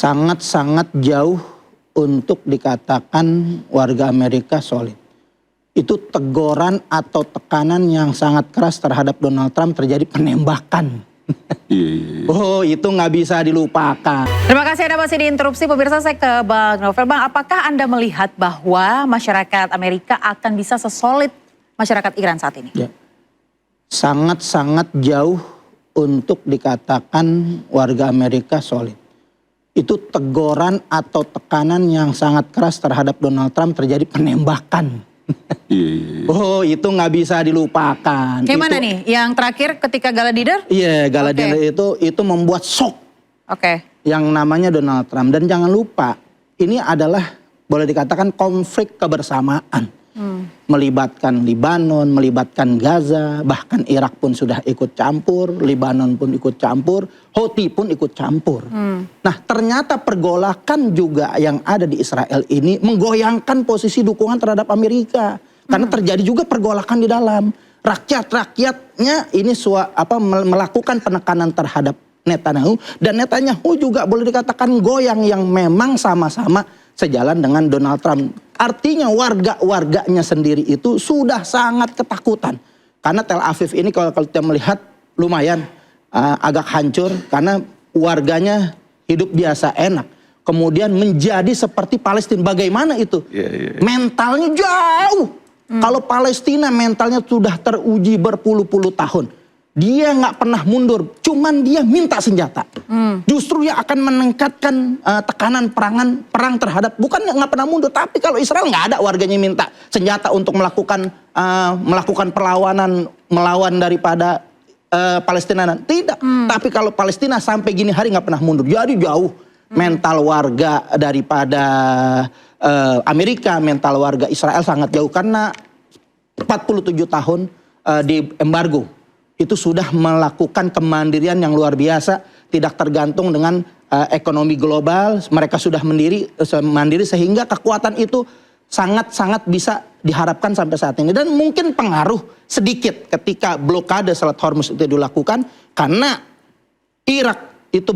sangat-sangat jauh untuk dikatakan warga Amerika solid. Itu teguran atau tekanan yang sangat keras terhadap Donald Trump, terjadi penembakan. Oh, itu nggak bisa dilupakan. Terima kasih Anda masih diinterupsi. Pemirsa, saya ke Bang Novel. Bang, apakah Anda melihat bahwa masyarakat Amerika akan bisa sesolid masyarakat Iran saat ini? Ya. Sangat-sangat jauh untuk dikatakan warga Amerika solid. Itu teguran atau tekanan yang sangat keras terhadap Donald Trump, terjadi penembakan. Oh, itu nggak bisa dilupakan. Kayak mana nih? Yang terakhir ketika gala dinner? Iya, gala dinner itu membuat shock. Yang namanya Donald Trump. Dan jangan lupa, ini adalah boleh dikatakan konflik kebersamaan. Melibatkan Libanon, melibatkan Gaza, bahkan Irak pun sudah ikut campur, Libanon pun ikut campur, Houthi pun ikut campur. Nah, ternyata pergolakan juga yang ada di Israel ini menggoyangkan posisi dukungan terhadap Amerika. Karena terjadi juga pergolakan di dalam. Rakyat-rakyatnya ini melakukan penekanan terhadap Netanyahu. Dan Netanyahu juga boleh dikatakan goyang, yang memang sama-sama sejalan dengan Donald Trump. Artinya warga-warganya sendiri itu sudah sangat ketakutan. Karena Tel Aviv ini kalau kita melihat lumayan agak hancur. Karena warganya hidup biasa enak. Kemudian menjadi seperti Palestina. Bagaimana itu? Mentalnya jauh. Kalau Palestina mentalnya sudah teruji berpuluh-puluh tahun. Dia nggak pernah mundur, cuman dia minta senjata. Justru yang akan meningkatkan tekanan perang terhadap, bukan nggak pernah mundur, tapi kalau Israel nggak ada warganya minta senjata untuk melakukan perlawanan, melawan daripada Palestina. Tidak, tapi kalau Palestina sampai gini hari nggak pernah mundur. Jadi jauh mental warga daripada Amerika, mental warga Israel sangat jauh, karena 47 tahun di embargo. Itu sudah melakukan kemandirian yang luar biasa, tidak tergantung dengan ekonomi global. Mereka sudah mandiri sehingga kekuatan itu sangat-sangat bisa diharapkan sampai saat ini. Dan mungkin pengaruh sedikit ketika blokade Selat Hormuz itu dilakukan, karena Irak itu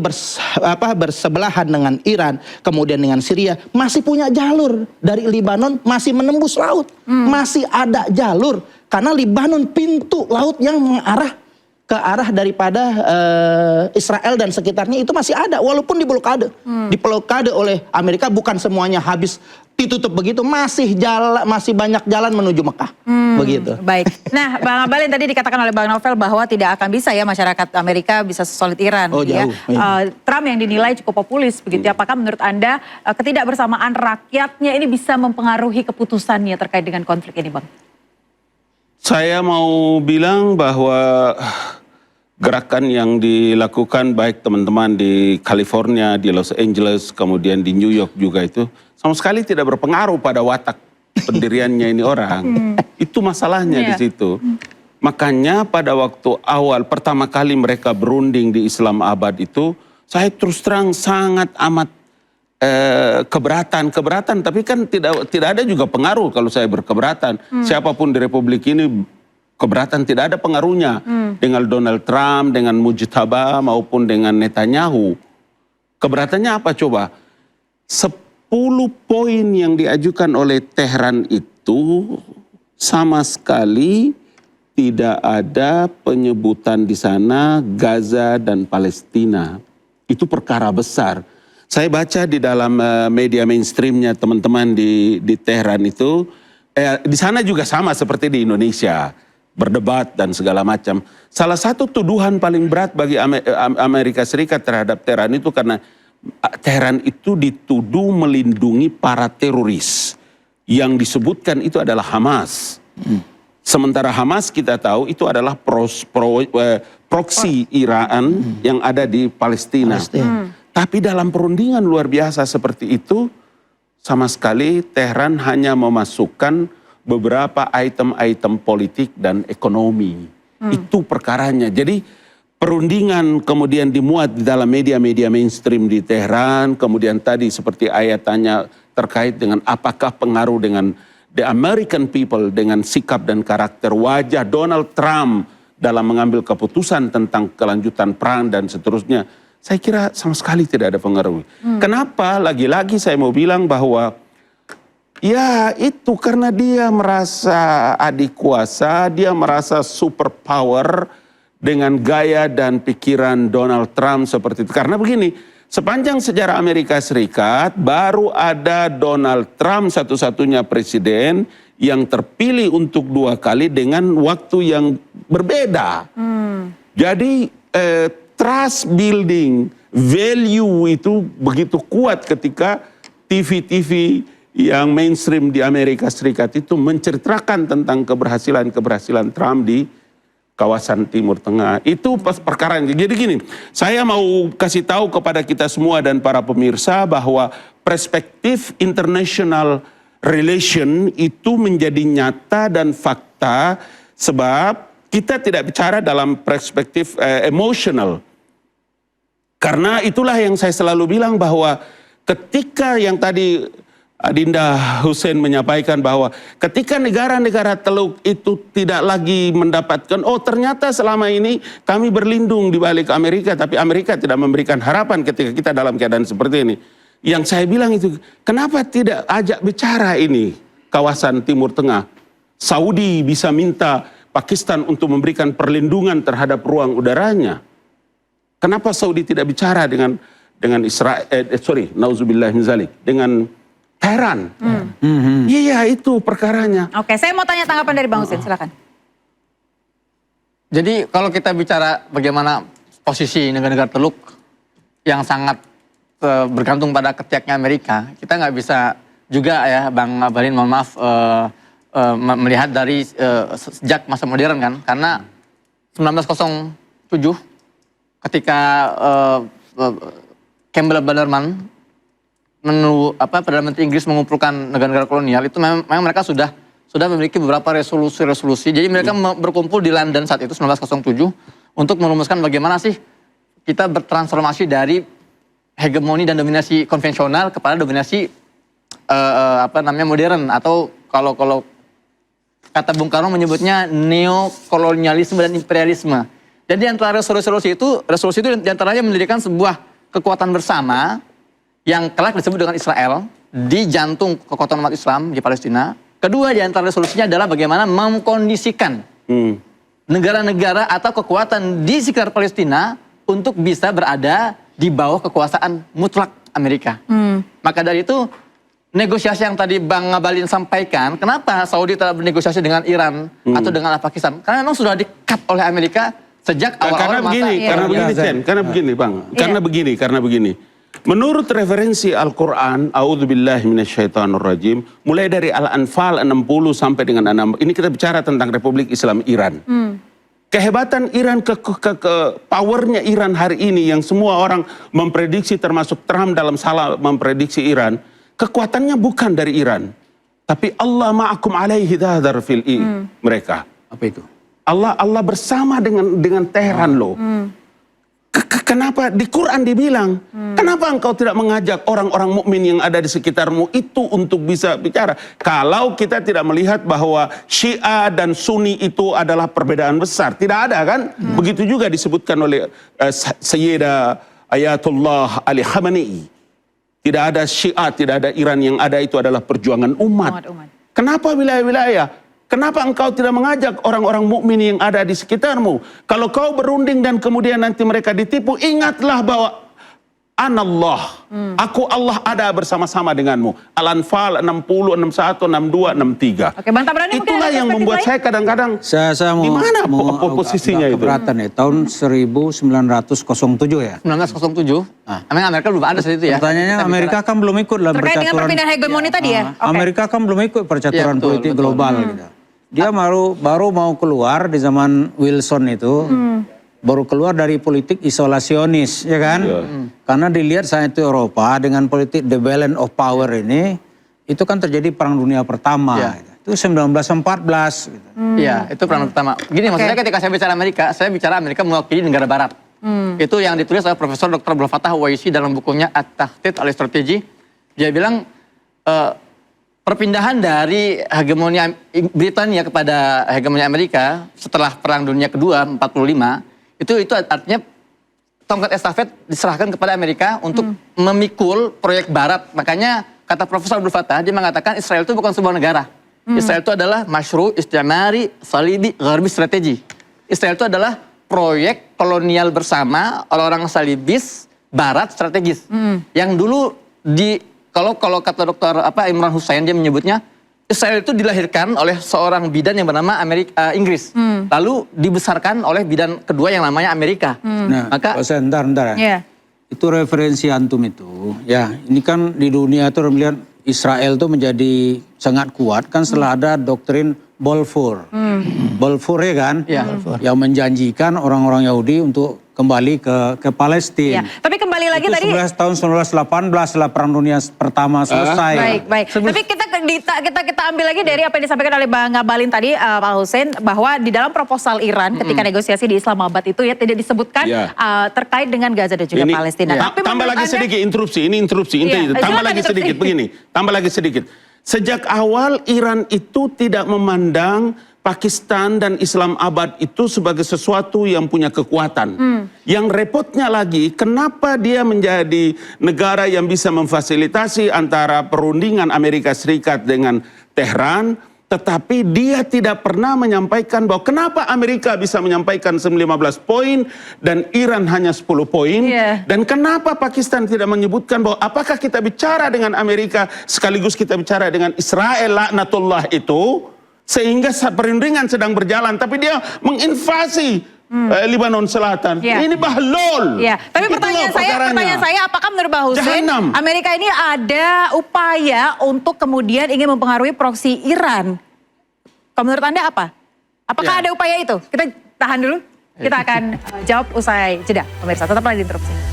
bersebelahan dengan Iran, kemudian dengan Syria, masih punya jalur dari Libanon, masih menembus laut, masih ada jalur. Karena Libanon pintu laut yang mengarah ke arah daripada Israel dan sekitarnya itu masih ada, walaupun diblokade. Diblokade oleh Amerika, bukan semuanya habis ditutup begitu, masih banyak jalan menuju Mekah. Begitu. Baik. Nah, Bang Abalin, tadi dikatakan oleh Bang Novel bahwa tidak akan bisa ya masyarakat Amerika bisa sesolid Iran. Oh, jauh. Ya. Trump yang dinilai cukup populis begitu. Apakah menurut Anda ketidakbersamaan rakyatnya ini bisa mempengaruhi keputusannya terkait dengan konflik ini, Bang? Saya mau bilang bahwa gerakan yang dilakukan baik teman-teman di California, di Los Angeles, kemudian di New York juga itu sama sekali tidak berpengaruh pada watak pendiriannya ini orang. Itu masalahnya di situ. Makanya pada waktu awal pertama kali mereka berunding di Islamabad itu, saya terus terang sangat amat keberatan, tapi kan tidak ada juga pengaruh kalau saya berkeberatan. Siapapun di Republik ini keberatan, tidak ada pengaruhnya dengan Donald Trump, dengan Mujtaba maupun dengan Netanyahu. Keberatannya apa coba? 10 poin yang diajukan oleh Tehran itu sama sekali tidak ada penyebutan di sana Gaza dan Palestina. Itu perkara besar. Saya baca di dalam media mainstreamnya teman-teman di Tehran itu, di sana juga sama seperti di Indonesia, berdebat dan segala macam. Salah satu tuduhan paling berat bagi Amerika Serikat terhadap Tehran itu karena Tehran itu dituduh melindungi para teroris. Yang disebutkan itu adalah Hamas. Sementara Hamas kita tahu itu adalah proksi Iran yang ada di Palestina. Tapi dalam perundingan luar biasa seperti itu, sama sekali Tehran hanya memasukkan beberapa item-item politik dan ekonomi. Itu perkaranya. Jadi perundingan kemudian dimuat di dalam media-media mainstream di Tehran. Kemudian tadi seperti ayat tanya terkait dengan apakah pengaruh dengan the American people, dengan sikap dan karakter wajah Donald Trump dalam mengambil keputusan tentang kelanjutan perang dan seterusnya. Saya kira sama sekali tidak ada pengaruh. Kenapa? Lagi-lagi saya mau bilang bahwa ya itu karena dia merasa adik kuasa, dia merasa super power dengan gaya dan pikiran Donald Trump seperti itu. Karena begini, sepanjang sejarah Amerika Serikat baru ada Donald Trump satu-satunya presiden yang terpilih untuk 2 kali dengan waktu yang berbeda. Jadi trust building, value itu begitu kuat ketika TV-TV yang mainstream di Amerika Serikat itu menceritakan tentang keberhasilan Trump di kawasan Timur Tengah. Itu perkara. Jadi gini, saya mau kasih tahu kepada kita semua dan para pemirsa bahwa perspektif international relation itu menjadi nyata dan fakta sebab kita tidak bicara dalam perspektif emosional. Karena itulah yang saya selalu bilang bahwa ketika yang tadi Adinda Hussein menyampaikan bahwa ketika negara-negara Teluk itu tidak lagi mendapatkan, oh ternyata selama ini kami berlindung di balik Amerika, tapi Amerika tidak memberikan harapan ketika kita dalam keadaan seperti ini. Yang saya bilang itu, kenapa tidak ajak bicara ini kawasan Timur Tengah? Saudi bisa minta Pakistan untuk memberikan perlindungan terhadap ruang udaranya. Kenapa Saudi tidak bicara dengan Israel, nauzubillah min zalik, dengan Teheran? Iya, itu perkaranya. Oke, saya mau tanya tanggapan dari Bang Hussein, silakan. Jadi kalau kita bicara bagaimana posisi negara-negara Teluk yang sangat bergantung pada ketiaknya Amerika, kita nggak bisa juga ya Bang Abalin, mohon maaf, melihat dari sejak masa modern kan, karena 1907 ketika Campbell Bannerman Perdana Menteri Inggris mengumpulkan negara-negara kolonial itu memang mereka sudah memiliki beberapa resolusi. Jadi mereka berkumpul di London saat itu 1907 untuk merumuskan bagaimana sih kita bertransformasi dari hegemoni dan dominasi konvensional kepada dominasi modern, atau kalau kata Bung Karno menyebutnya neokolonialisme dan imperialisme. Jadi antara resolusi itu diantaranya mendirikan sebuah kekuatan bersama yang kelak disebut dengan Israel di jantung kekuatan umat Islam di Palestina. Kedua di antara resolusinya adalah bagaimana mengkondisikan negara-negara atau kekuatan di sekitar Palestina untuk bisa berada di bawah kekuasaan mutlak Amerika. Maka dari itu negosiasi yang tadi Bang Ngabalin sampaikan, kenapa Saudi tidak bernegosiasi dengan Iran atau dengan Pakistan? Karena memang sudah di-cut oleh Amerika sejak awal-awal masa. Karena begini Bang, karena begini. Menurut referensi Al-Quran, A'udzubillahi minasyaitonirrajim, mulai dari Al-Anfal 60 sampai dengan 6, ini kita bicara tentang Republik Islam Iran. Kehebatan Iran, powernya Iran hari ini yang semua orang memprediksi, termasuk Trump dalam salah memprediksi Iran, kekuatannya bukan dari Iran, tapi Allah ma'akum alaihi dhadar fil mereka. Apa itu? Allah bersama dengan Teheran loh. Kenapa di Quran dibilang, kenapa engkau tidak mengajak orang-orang mukmin yang ada di sekitarmu itu untuk bisa bicara? Kalau kita tidak melihat bahwa Syiah dan Sunni itu adalah perbedaan besar, tidak ada kan? Begitu juga disebutkan oleh Sayyidah Ayatullah Ali Khamenei. Tidak ada Syiah, tidak ada Iran, yang ada itu adalah perjuangan umat. Kenapa wilayah-wilayah? Kenapa engkau tidak mengajak orang-orang mukmin yang ada di sekitarmu? Kalau kau berunding dan kemudian nanti mereka ditipu, ingatlah bahwa Anallah, aku Allah ada bersama-sama denganmu. Al-Anfal 60, 61, 62, 63. Oke, Bang Tabrani, itulah yang membuat saya kadang-kadang, saya mau, gimana posisinya itu? Keberatan ya, tahun 1907 ya? 1907, emang Amerika belum ada saat itu ya? Pertanyaannya Amerika kan belum ikut dalam terkait percaturan. dengan perpindahan hegemoni tadi ya? Amerika kan belum ikut percaturan politik global gitu. Dia baru mau keluar di zaman Wilson itu, baru keluar dari politik isolasionis, ya kan? Karena dilihat saat itu Eropa dengan politik the balance of power ini, itu kan terjadi Perang Dunia Pertama. Itu 1914. Gitu. Iya, itu Perang Pertama. Gini, maksudnya ketika saya bicara Amerika mewakili negara Barat. Itu yang ditulis oleh Profesor Dr. Abdul Fattah Uwaisi dalam bukunya At-Tahdid al-Strategi. Dia bilang, perpindahan dari hegemoni Britania kepada hegemoni Amerika setelah Perang Dunia Kedua 45 itu artinya tongkat estafet diserahkan kepada Amerika untuk memikul proyek Barat. Makanya kata Profesor Abdul Fattah, dia mengatakan Israel itu bukan sebuah negara. Israel itu adalah masyru, istimari, salibi, gharbi strategi. Israel itu adalah proyek kolonial bersama orang-orang salibis Barat strategis. Yang dulu kalau kata Dr. Imran Hussein, dia menyebutnya Israel itu dilahirkan oleh seorang bidan yang bernama Inggris. Lalu dibesarkan oleh bidan kedua yang namanya Amerika. Nah, Maka bentar. Yeah. Itu referensi antum itu. Ya, ini kan di dunia itu orang melihat Israel itu menjadi sangat kuat kan setelah ada doktrin Balfour. Balfour ya kan? Ya. Yang menjanjikan orang-orang Yahudi untuk kembali ke Palestina. Ya. Tapi kembali lagi itu tadi. 11 tahun 1918 setelah Perang Dunia Pertama selesai. Baik. Tapi kita ambil lagi dari apa yang disampaikan oleh Bang Ngabalin tadi, Pak Hussein, bahwa di dalam proposal Iran ketika negosiasi di Islamabad itu ya tidak disebutkan terkait dengan Gaza dan juga Palestina. Tapi tambah lagi sedikit interupsi, tambah lagi sedikit begini, tambah lagi sedikit. Sejak awal Iran itu tidak memandang Pakistan dan Islamabad itu sebagai sesuatu yang punya kekuatan. Yang repotnya lagi, kenapa dia menjadi negara yang bisa memfasilitasi antara perundingan Amerika Serikat dengan Tehran, tetapi dia tidak pernah menyampaikan bahwa kenapa Amerika bisa menyampaikan 15 poin dan Iran hanya 10 poin. Dan kenapa Pakistan tidak menyebutkan bahwa apakah kita bicara dengan Amerika sekaligus kita bicara dengan Israel laknatullah itu. Sehingga perundingan sedang berjalan, tapi dia menginvasi Lebanon Selatan. Ini bahlol. Tapi pertanyaan saya, apakah menurut Pak Hussein, Amerika ini ada upaya untuk kemudian ingin mempengaruhi proksi Iran? Kalau menurut Anda apa? Apakah ada upaya itu? Kita tahan dulu, kita akan jawab usai jeda. Pemirsa, tetaplah di Interupsi.